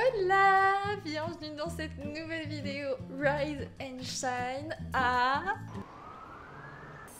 Hola, bienvenue dans cette nouvelle vidéo Rise and Shine à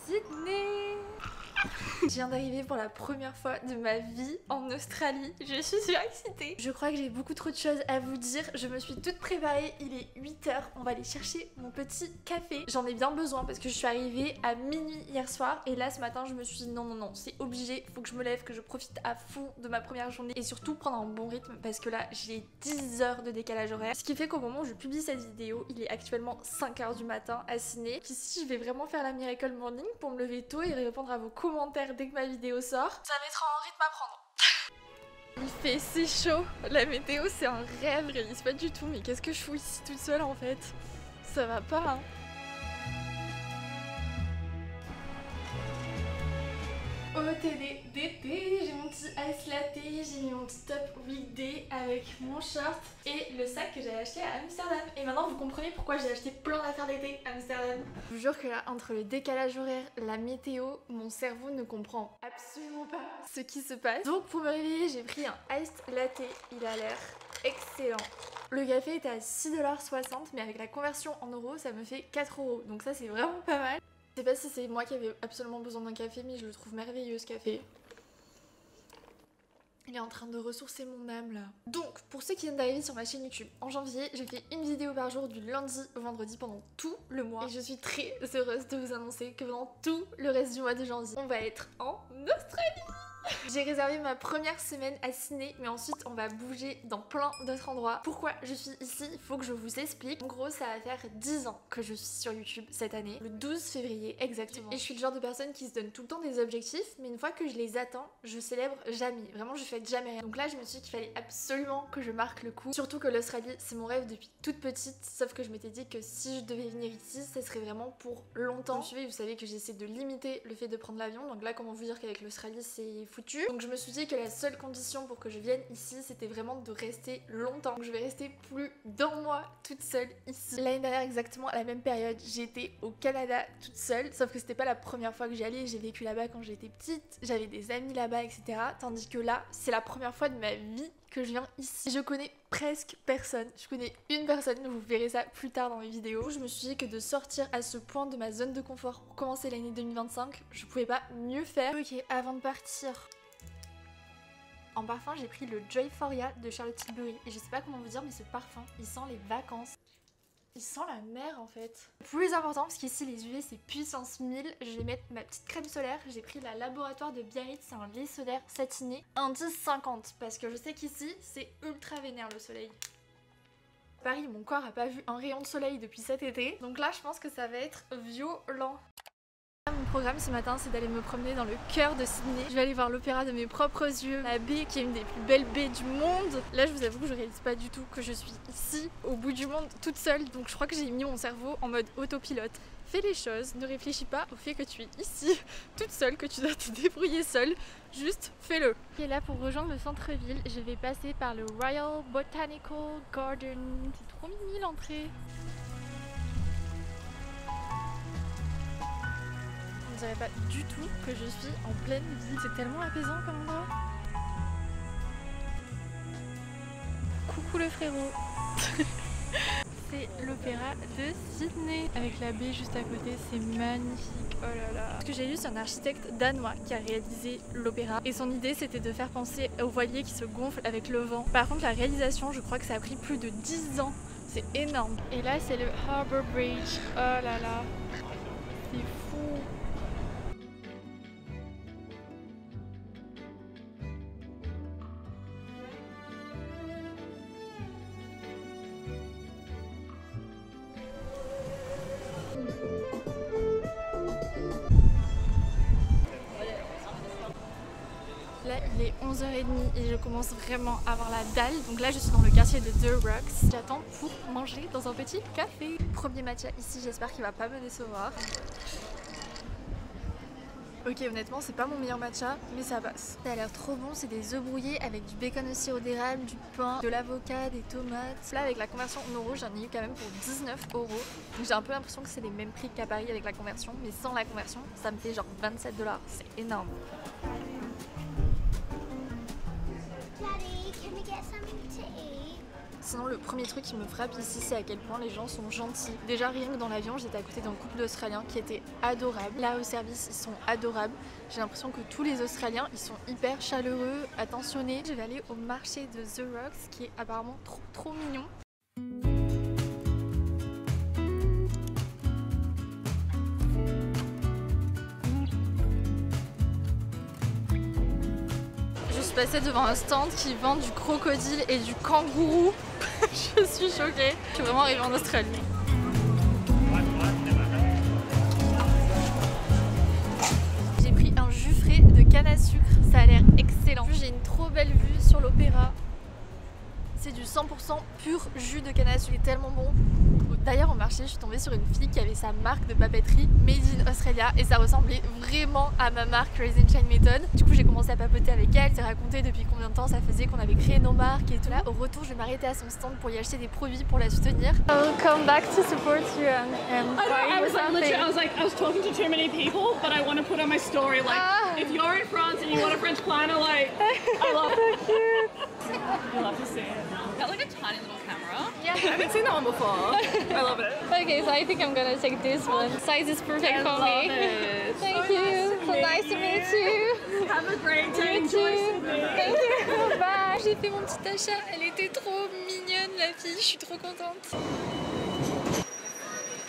Sydney. Je viens d'arriver pour la première fois de ma vie en Australie. Je suis super excitée. Je crois que j'ai beaucoup trop de choses à vous dire. Je me suis toute préparée. Il est 8h. On va aller chercher mon petit café. J'en ai bien besoin parce que je suis arrivée à minuit hier soir. Et là, ce matin, je me suis dit non, c'est obligé. Faut que je me lève, que je profite à fond de ma première journée. Et surtout prendre un bon rythme parce que là, j'ai 10 heures de décalage horaire. Ce qui fait qu'au moment où je publie cette vidéo, il est actuellement 5h du matin à Sydney. Ici, je vais vraiment faire la Miracle Morning pour me lever tôt et répondre à vos commentaires dès que ma vidéo sort. Ça mettra un rythme à prendre. Il fait si chaud. La météo, c'est un rêve. Je réalise pas du tout. Mais qu'est-ce que je fous ici toute seule en fait? Ça va pas, hein. OTD d'été, j'ai mon petit ice latte, j'ai mis mon petit top weekday avec mon short et le sac que j'avais acheté à Amsterdam. Et maintenant vous comprenez pourquoi j'ai acheté plein d'affaires d'été à Amsterdam. Je vous jure que là, entre le décalage horaire, la météo, mon cerveau ne comprend absolument pas ce qui se passe. Donc pour me réveiller, j'ai pris un iced latte, il a l'air excellent. Le café était à 6,60 $, mais avec la conversion en euros, ça me fait 4 €. Donc ça c'est vraiment pas mal. Je sais pas si c'est moi qui avais absolument besoin d'un café, mais je le trouve merveilleux ce café. Il est en train de ressourcer mon âme là. Donc, pour ceux qui viennent d'arriver sur ma chaîne YouTube, en janvier, j'ai fait une vidéo par jour du lundi au vendredi pendant tout le mois. Et je suis très heureuse de vous annoncer que pendant tout le reste du mois de janvier, on va être en Australie. J'ai réservé ma première semaine à Sydney, mais ensuite on va bouger dans plein d'autres endroits. Pourquoi je suis ici? Il faut que je vous explique. En gros, ça va faire 10 ans que je suis sur YouTube cette année, le 12 février exactement. Et je suis le genre de personne qui se donne tout le temps des objectifs, mais une fois que je les atteins, je célèbre jamais. Vraiment, je fête jamais rien. Donc là, je me suis dit qu'il fallait absolument que je marque le coup. Surtout que l'Australie, c'est mon rêve depuis toute petite, sauf que je m'étais dit que si je devais venir ici, ça serait vraiment pour longtemps. Vous me suivez, vous savez que j'essaie de limiter le fait de prendre l'avion, donc là, comment vous dire qu'avec l'Australie, c'est foutu. Donc je me suis dit que la seule condition pour que je vienne ici, c'était vraiment de rester longtemps. Donc je vais rester plus d'un mois toute seule ici. L'année dernière, exactement à la même période, j'étais au Canada toute seule, sauf que c'était pas la première fois que j'y allais. J'ai vécu là-bas quand j'étais petite, j'avais des amis là-bas, etc. Tandis que là, c'est la première fois de ma vie que je viens ici. Je connais presque personne. Je connais une personne, vous verrez ça plus tard dans mes vidéos. Je me suis dit que de sortir à ce point de ma zone de confort pour commencer l'année 2025, je pouvais pas mieux faire. Ok, avant de partir, en parfum, j'ai pris le Joyforia de Charlotte Tilbury. Et je sais pas comment vous dire, mais ce parfum, il sent les vacances. Il sent la mer en fait. Plus important, parce qu'ici les UV c'est puissance 1000. Je vais mettre ma petite crème solaire. J'ai pris la Laboratoire de Biarritz, c'est un lait solaire satiné. Indice 50, parce que je sais qu'ici c'est ultra vénère le soleil. Paris, mon corps a pas vu un rayon de soleil depuis cet été. Donc là, je pense que ça va être violent. Mon programme ce matin, c'est d'aller me promener dans le cœur de Sydney. Je vais aller voir l'opéra de mes propres yeux, la baie qui est une des plus belles baies du monde. Là, je vous avoue que je réalise pas du tout que je suis ici, au bout du monde, toute seule. Donc je crois que j'ai mis mon cerveau en mode autopilote. Fais les choses, ne réfléchis pas au fait que tu es ici, toute seule, que tu dois te débrouiller seule. Juste fais-le. Et là, pour rejoindre le centre-ville, je vais passer par le Royal Botanical Garden. C'est trop mimi l'entrée. Je dirais pas du tout que je suis en pleine ville. C'est tellement apaisant comme endroit. Coucou le frérot. C'est l'opéra de Sydney avec la baie juste à côté, c'est magnifique. Oh là là. Ce que j'ai lu, c'est un architecte danois qui a réalisé l'opéra et son idée c'était de faire penser aux voiliers qui se gonflent avec le vent. Par contre la réalisation, je crois que ça a pris plus de 10 ans. C'est énorme. Et là c'est le Harbour Bridge. Oh là là. C'est fou. Là il est 11h30 et je commence vraiment à avoir la dalle. Donc là je suis dans le quartier de The Rocks. J'attends pour manger dans un petit café. Premier matcha ici, j'espère qu'il va pas me décevoir. Ok, honnêtement c'est pas mon meilleur matcha, mais ça passe. Ça a l'air trop bon, c'est des œufs brouillés avec du bacon au sirop d'érable, du pain, de l'avocat, des tomates. Là avec la conversion en euros, j'en ai eu quand même pour 19 €. Donc j'ai un peu l'impression que c'est les mêmes prix qu'à Paris avec la conversion, mais sans la conversion, ça me fait genre 27 $. C'est énorme. Daddy, can we get something to eat? Sinon le premier truc qui me frappe ici, c'est à quel point les gens sont gentils. Déjà rien que dans l'avion, j'étais à côté d'un couple d'Australiens qui était adorable. Là au service, ils sont adorables. J'ai l'impression que tous les Australiens, ils sont hyper chaleureux, attentionnés. Je vais aller au marché de The Rocks qui est apparemment trop mignon. Je suis passée devant un stand qui vend du crocodile et du kangourou. Je suis choquée. Je suis vraiment arrivée en Australie. J'ai pris un jus frais de canne à sucre. Ça a l'air excellent. J'ai une trop belle vue sur l'opéra. C'est du 100% pur jus de canne à sucre. Il est tellement bon. D'ailleurs au marché, je suis tombée sur une fille qui avait sa marque de papeterie Made in Australia et ça ressemblait vraiment à ma marque Raisin Shine Method. Du coup j'ai commencé à papoter avec elle, s'est raconté depuis combien de temps ça faisait qu'on avait créé nos marques et tout. Là au retour je vais m'arrêter à son stand pour y acheter des produits pour la soutenir. I'll come back to support you and I was talking to too many people, but I want to put on my story like if you're in France and you want a French planner, like I love it. So cute. I love to see it. Got like a tiny little camera. Yeah. I haven't seen that one before. I love it. Okay, so I think I'm gonna take this one. Size is perfect for me. It. Thank you. So nice to meet you. Have a great day. You Enjoy too. Sydney. Thank you. Bye. J'ai fait mon petit achat. Elle était trop mignonne la fille. Je suis trop contente.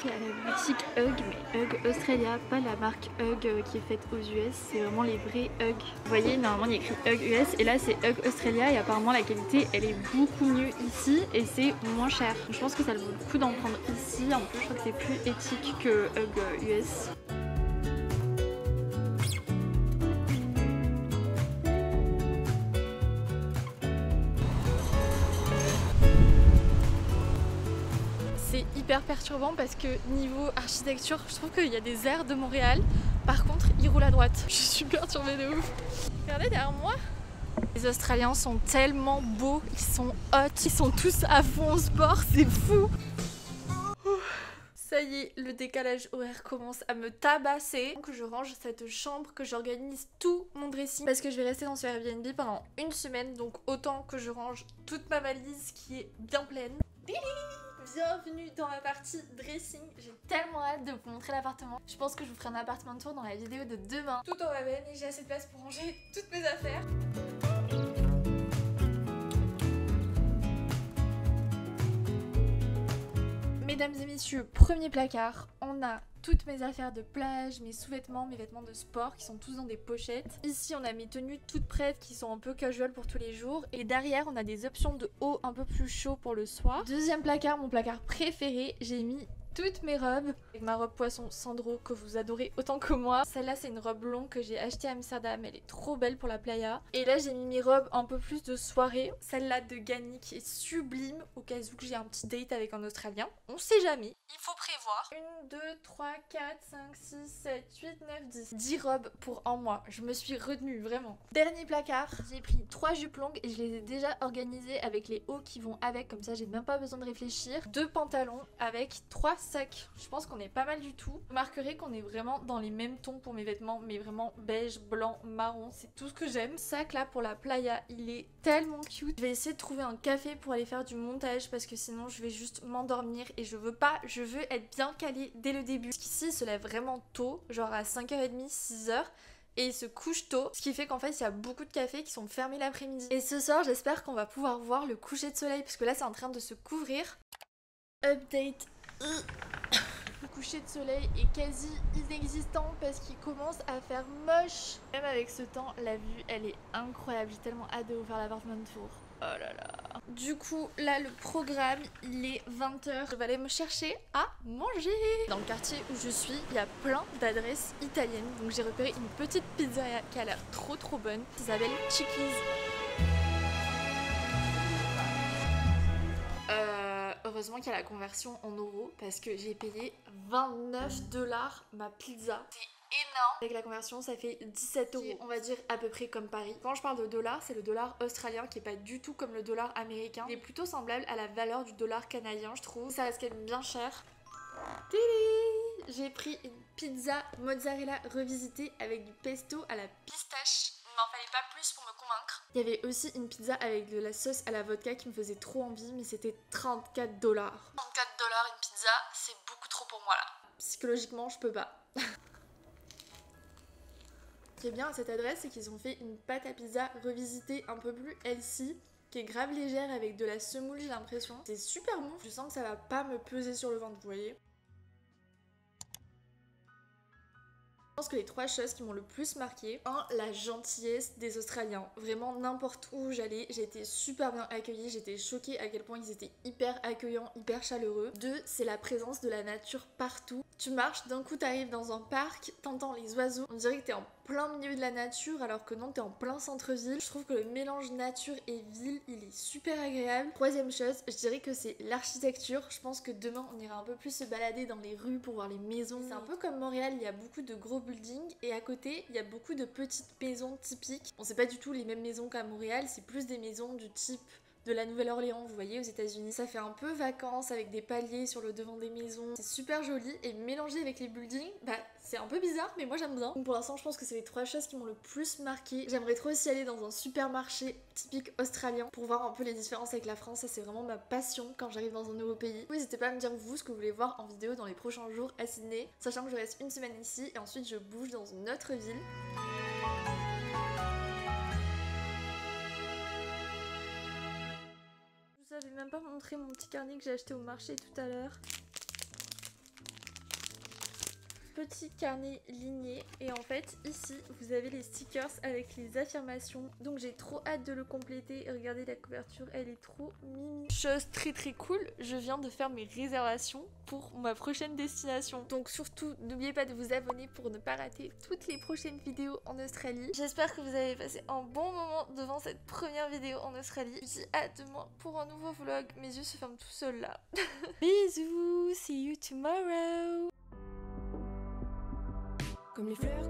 Il y a la boutique Hug, mais Hug Australia, pas la marque Hug qui est faite aux US, c'est vraiment les vrais Hug. Vous voyez, normalement il y a écrit Hug US et là c'est Hug Australia et apparemment la qualité elle est beaucoup mieux ici et c'est moins cher. Je pense que ça vaut le coup d'en prendre ici, en plus je crois que c'est plus éthique que Hug US. C'est hyper perturbant parce que niveau architecture, je trouve qu'il y a des airs de Montréal. Par contre, il roule à droite. Je suis perturbée de ouf. Regardez derrière moi. Les Australiens sont tellement beaux, ils sont hot, ils sont tous à fond au sport, c'est fou. Ça y est, le décalage horaire commence à me tabasser. Que je range cette chambre, que j'organise tout mon dressing. Parce que je vais rester dans ce Airbnb pendant une semaine. Donc autant que je range toute ma valise qui est bien pleine. Bienvenue dans la partie dressing. J'ai tellement hâte de vous montrer l'appartement. Je pense que je vous ferai un appartement tour dans la vidéo de demain. Tout en ma benne et j'ai assez de place pour ranger toutes mes affaires. Mesdames et messieurs, premier placard, on a toutes mes affaires de plage, mes sous-vêtements, mes vêtements de sport qui sont tous dans des pochettes. Ici on a mes tenues toutes prêtes qui sont un peu casual pour tous les jours. Et derrière on a des options de haut un peu plus chaud pour le soir. Deuxième placard, mon placard préféré, j'ai mis toutes mes robes. Avec ma robe poisson Sandro que vous adorez autant que moi. Celle-là c'est une robe longue que j'ai achetée à Amsterdam, elle est trop belle pour la playa. Et là j'ai mis mes robes un peu plus de soirée. Celle-là de Gani qui est sublime au cas où j'ai un petit date avec un Australien. On sait jamais, il faut prévoir. 1, 2, 3, 4, 5, 6, 7, 8, 9, 10. 10 robes pour un mois. Je me suis retenue vraiment. Dernier placard, j'ai pris 3 jupes longues et je les ai déjà organisées avec les hauts qui vont avec. Comme ça j'ai même pas besoin de réfléchir. 2 pantalons avec 3 sacs. Je pense qu'on est pas mal du tout. Vous remarquerez qu'on est vraiment dans les mêmes tons pour mes vêtements, mais vraiment beige, blanc, marron, c'est tout ce que j'aime. Sac là pour la playa, il est tellement cute. Je vais essayer de trouver un café pour aller faire du montage parce que sinon je vais juste m'endormir et je veux pas, je veux être bien calée dès le début. Parce qu'ici il se lève vraiment tôt, genre à 5h30, 6h. Et il se couche tôt, ce qui fait qu'en fait il y a beaucoup de cafés qui sont fermés l'après-midi. Et ce soir j'espère qu'on va pouvoir voir le coucher de soleil parce que là c'est en train de se couvrir. Update. Le coucher de soleil est quasi inexistant parce qu'il commence à faire moche. Même avec ce temps, la vue elle est incroyable. J'ai tellement hâte de vous faire l'appartement tour. Oh là là. Du coup, là le programme il est 20h. Je vais aller me chercher à manger. Dans le quartier où je suis, il y a plein d'adresses italiennes. Donc j'ai repéré une petite pizzeria qui a l'air trop bonne. Ça s'appelle Chickies. Heureusement qu'il y a la conversion en euros parce que j'ai payé 29$ ma pizza. C'est énorme. Avec la conversion ça fait 17 €. On va dire à peu près comme Paris. Quand je parle de dollar, c'est le dollar australien qui est pas du tout comme le dollar américain. Il est plutôt semblable à la valeur du dollar canadien je trouve. Ça reste quand même bien cher. J'ai pris une pizza mozzarella revisitée avec du pesto à la pistache. Il m'en fallait pas plus pour me convaincre. Il y avait aussi une pizza avec de la sauce à la vodka qui me faisait trop envie, mais c'était 34 $. 34 $ une pizza, c'est beaucoup trop pour moi là. Psychologiquement, je peux pas. Ce qui est bien à cette adresse, c'est qu'ils ont fait une pâte à pizza revisitée un peu plus healthy, qui est grave légère avec de la semoule, j'ai l'impression. C'est super bon, je sens que ça va pas me peser sur le ventre, vous voyez. Je pense que les 3 choses qui m'ont le plus marqué: 1, la gentillesse des Australiens. Vraiment, n'importe où j'allais, j'ai été super bien accueillie, j'étais choquée à quel point ils étaient hyper accueillants, hyper chaleureux. 2, c'est la présence de la nature partout. Tu marches, d'un coup t'arrives dans un parc, t'entends les oiseaux, on dirait que t'es en plein milieu de la nature alors que non, t'es en plein centre-ville. Je trouve que le mélange nature et ville, il est super agréable. 3e chose, je dirais que c'est l'architecture. Je pense que demain on ira un peu plus se balader dans les rues pour voir les maisons. C'est un peu comme Montréal, il y a beaucoup de gros buildings et à côté il y a beaucoup de petites maisons typiques. Bon, c'est pas du tout les mêmes maisons qu'à Montréal, c'est plus des maisons du type de la Nouvelle-Orléans, vous voyez, aux États-Unis. Ça fait un peu vacances avec des paliers sur le devant des maisons. C'est super joli et mélangé avec les buildings, bah c'est un peu bizarre, mais moi j'aime bien. Donc pour l'instant, je pense que c'est les 3 choses qui m'ont le plus marqué. J'aimerais trop aussi aller dans un supermarché typique australien pour voir un peu les différences avec la France. Ça, c'est vraiment ma passion quand j'arrive dans un nouveau pays. N'hésitez pas à me dire vous ce que vous voulez voir en vidéo dans les prochains jours à Sydney, sachant que je reste une semaine ici et ensuite je bouge dans une autre ville. Je vous avais même pas montré mon petit carnet que j'ai acheté au marché tout à l'heure. Petit carnet ligné et en fait ici vous avez les stickers avec les affirmations, donc j'ai trop hâte de le compléter. Regardez la couverture, elle est trop mimi. Chose très cool, je viens de faire mes réservations pour ma prochaine destination, donc surtout n'oubliez pas de vous abonner pour ne pas rater toutes les prochaines vidéos en Australie. J'espère que vous avez passé un bon moment devant cette première vidéo en Australie. Je dis à demain pour un nouveau vlog. Mes yeux se ferment tout seuls là. Bisous, see you tomorrow. Comme les fleurs